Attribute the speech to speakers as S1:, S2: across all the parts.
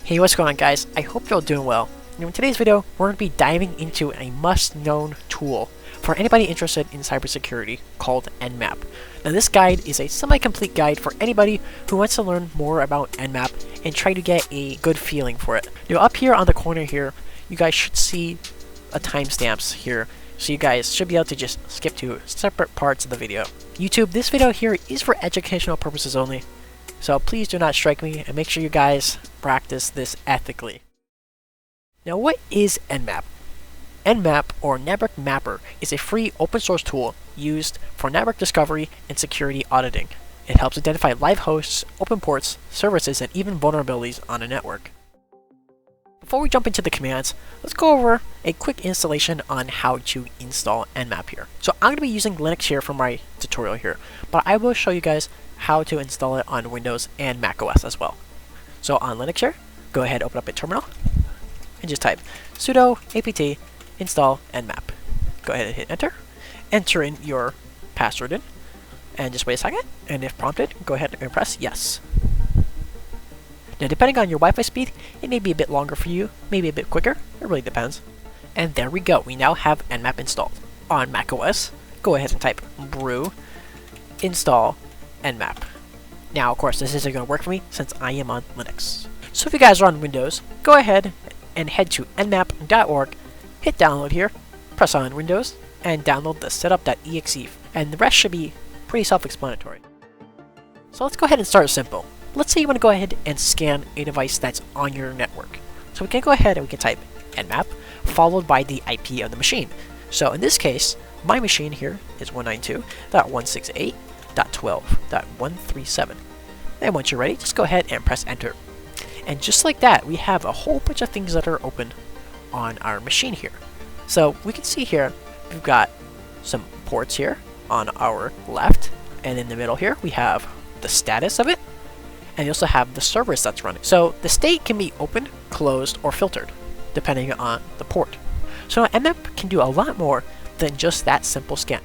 S1: Hey, what's going on, guys? I hope you're all doing well. In today's video, we're going to be diving into a must-known tool for anybody interested in cybersecurity called NMap. Now, this guide is a semi-complete guide for anybody who wants to learn more about NMap and try to get a good feeling for it. Now, up here on the corner here, you guys should see a timestamps here, so you guys should be able to just skip to separate parts of the video. YouTube, this video here is for educational purposes only, so please do not strike me and make sure you guys practice this ethically. Now, what is NMap? NMap, or Network Mapper, is a free open source tool used for network discovery and security auditing. It helps identify live hosts, open ports, services, and even vulnerabilities on a network. Before we jump into the commands, let's go over a quick installation on how to install NMap here. So I'm going to be using Linux here for my tutorial here, but I will show you guys how to install it on Windows and macOS as well. So on Linux here, go ahead, open up a terminal, and just type sudo apt install nmap. Go ahead and hit enter. Enter in your password in, and just wait a second, and if prompted, go ahead and press yes. Now, depending on your Wi-Fi speed, it may be a bit longer for you, maybe a bit quicker, it really depends. And there we go, we now have NMap installed. On macOS, go ahead and type brew install NMap. Now, of course, this isn't going to work for me since I am on Linux. So if you guys are on Windows, go ahead and head to nmap.org, hit download here, press on Windows, and download the setup.exe, and the rest should be pretty self-explanatory. So let's go ahead and start simple. Let's say you want to go ahead and scan a device that's on your network. So we can go ahead and we can type nmap followed by the IP of the machine. So in this case, my machine here is 192.168.12.137. And once you're ready, just go ahead and press enter. And just like that, we have a whole bunch of things that are open on our machine here. So we can see here, we've got some ports here on our left, and in the middle here, we have the status of it, and you also have the service that's running. So the state can be open, closed, or filtered, depending on the port. So NMap can do a lot more than just that simple scan.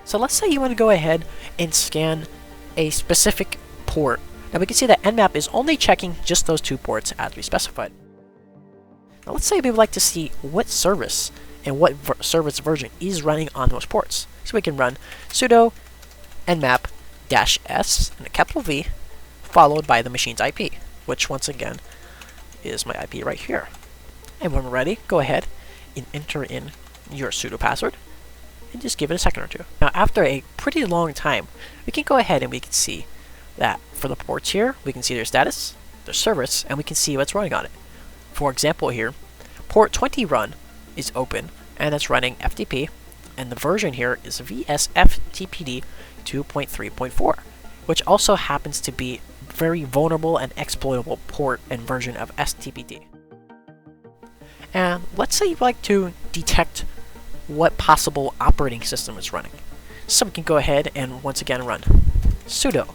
S1: So let's say you want to go ahead and scan a specific port. Now we can see that NMap is only checking just those two ports as we specified. Now let's say we would like to see what service and what service version is running on those ports. So we can run sudo nmap-s and a capital V followed by the machine's IP, which once again is my IP right here. And when we're ready, go ahead and enter in your sudo password and just give it a second or two. Now after a pretty long time, we can go ahead and we can see that for the ports here, we can see their status, their service, and we can see what's running on it. For example here, port 20 run is open and it's running FTP, and the version here is VSFTPD 2.3.4, which also happens to be very vulnerable and exploitable port and version of STPD. And let's say you'd like to detect what possible operating system is running. So we can go ahead and once again run sudo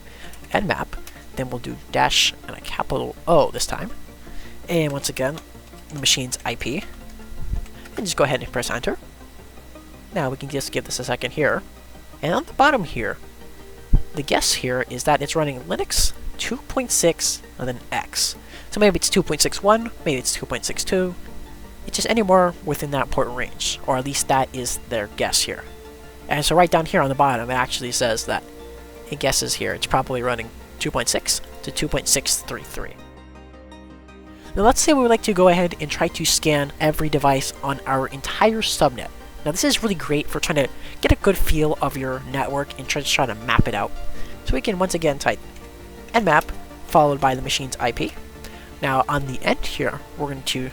S1: nmap, then we'll do dash and a capital O this time, and once again the machine's IP, and just go ahead and press enter. Now we can just give this a second here, and on the bottom here, the guess here is that it's running Linux 2.6 and then X. So maybe it's 2.61, maybe it's 2.62. It's just anywhere within that port range, or at least that is their guess here. And so right down here on the bottom, it actually says that it guesses here it's probably running 2.6 to 2.633. Now let's say we would like to go ahead and try to scan every device on our entire subnet. Now this is really great for trying to get a good feel of your network and try to map it out. So we can once again type nmap followed by the machine's IP. Now on the end here, we're going to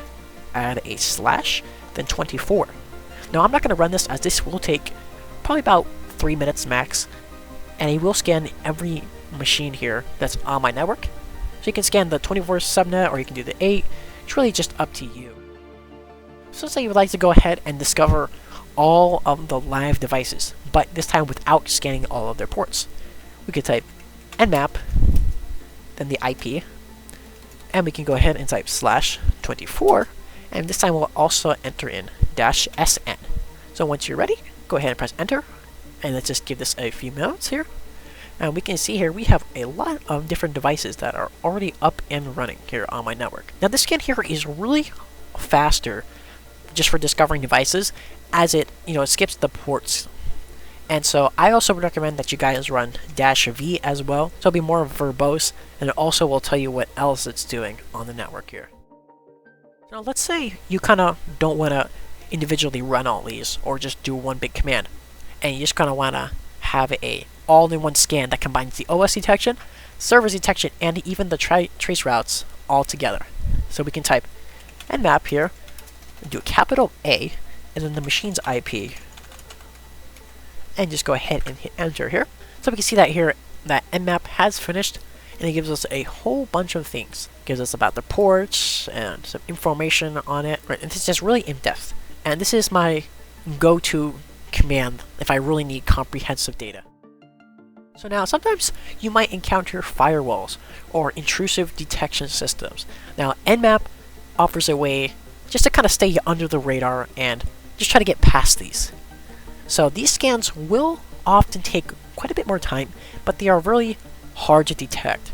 S1: add a slash, then 24. Now I'm not going to run this as this will take probably about 3 minutes max, and it will scan every machine here that's on my network. So you can scan the 24 subnet or you can do the 8. It's really just up to you. So say you would like to go ahead and discover all of the live devices, but this time without scanning all of their ports. We could type nmap, then the IP, and we can go ahead and type slash 24, and this time we'll also enter in dash sn. So once you're ready, go ahead and press enter, and let's just give this a few minutes here. And we can see here we have a lot of different devices that are already up and running here on my network. Now this scan here is really faster just for discovering devices, as it skips the ports. And so I also would recommend that you guys run -v as well, so it'll be more verbose, and it also will tell you what else it's doing on the network here. Now let's say you kind of don't want to individually run all these or just do one big command, and you just kind of want to have a all-in-one scan that combines the OS detection, service detection, and even the trace routes all together. So we can type NMap here, and do a capital A, and then the machine's IP, and just go ahead and hit enter here. So we can see that here that NMap has finished, and it gives us a whole bunch of things. It gives us about the ports and some information on it, right? And it's just really in-depth. And this is my go-to command if I really need comprehensive data. So now sometimes you might encounter firewalls or intrusive detection systems. Now NMap offers a way just to kind of stay under the radar and just try to get past these. So these scans will often take quite a bit more time, but they are really hard to detect.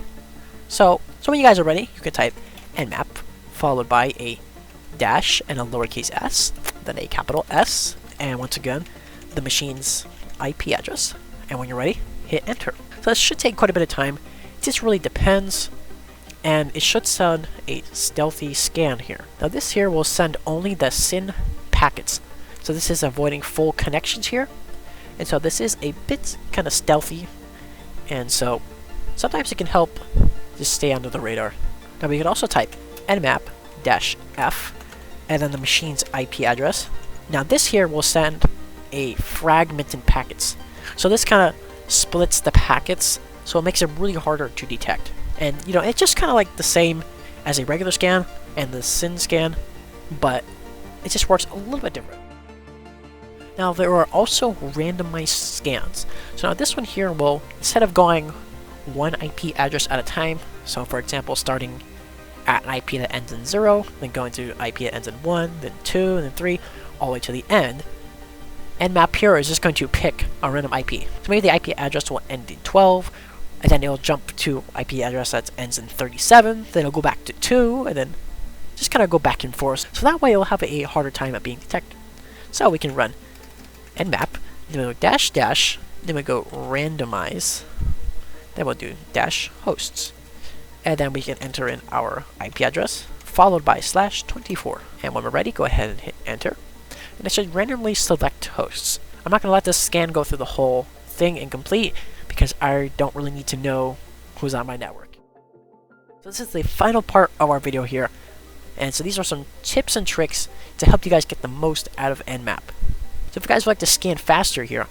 S1: So when you guys are ready, you can type NMap followed by a dash and a lowercase s, then a capital S, and once again the machine's IP address. And when you're ready, hit enter. So this should take quite a bit of time. It just really depends, and it should send a stealthy scan here. Now this here will send only the SYN packets. So this is avoiding full connections here, and so this is a bit kind of stealthy, and so sometimes it can help just stay under the radar. Now we can also type nmap-f and then the machine's IP address. Now this here will send a fragmented packets. So this kind of splits the packets, so it makes it really harder to detect. And it's just kind of like the same as a regular scan and the SYN scan, but it just works a little bit different. Now there are also randomized scans. So now this one here will, instead of going one IP address at a time, so for example starting at an IP that ends in 0, then going to IP that ends in 1, then 2, and then 3, all the way to the end, NMap here is just going to pick a random IP. So maybe the IP address will end in 12, and then it'll jump to IP address that ends in 37, then it'll go back to 2, and then just kind of go back and forth. So that way it'll have a harder time at being detected. So we can run NMap, then we'll go dash dash, then we go randomize, then we'll do dash hosts. And then we can enter in our IP address, followed by /24. And when we're ready, go ahead and hit enter. And it should randomly select hosts. I'm not going to let this scan go through the whole thing incomplete, because I don't really need to know who's on my network. So this is the final part of our video here. And so these are some tips and tricks to help you guys get the most out of NMap. So if you guys would like to scan faster here,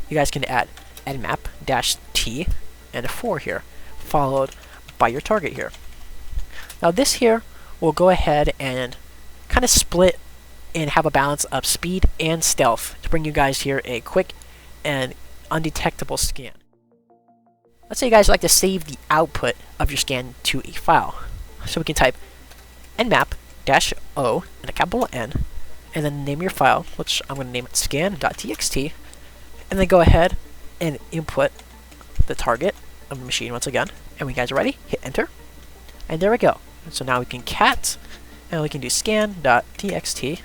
S1: you guys can add nmap-t and a 4 here, followed by your target here. Now this here will go ahead and kind of split and have a balance of speed and stealth to bring you guys here a quick and undetectable scan. Let's say you guys like to save the output of your scan to a file. So we can type nmap-o and a capital N, and then name your file, which I'm going to name it scan.txt, and then go ahead and input the target of the machine once again. And when you guys are ready, hit enter, and there we go. And so now we can cat, and we can do scan.txt,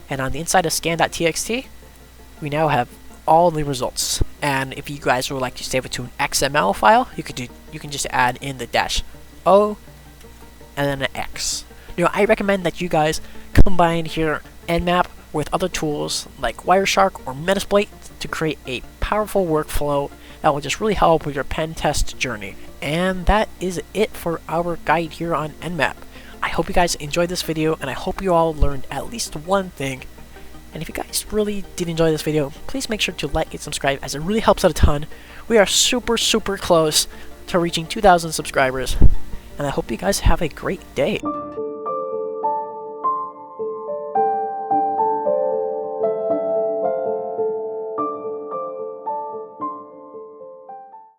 S1: and on the inside of scan.txt, we now have all the results. And if you guys would like to save it to an XML file, you can just add in the -o and then an X. I recommend that you guys combine here NMap with other tools like Wireshark or Metasploit to create a powerful workflow that will just really help with your pen test journey. And that is it for our guide here on NMap. I hope you guys enjoyed this video, and I hope you all learned at least one thing. And if you guys really did enjoy this video, please make sure to like and subscribe, as it really helps out a ton. We are super close to reaching 2,000 subscribers, and I hope you guys have a great day.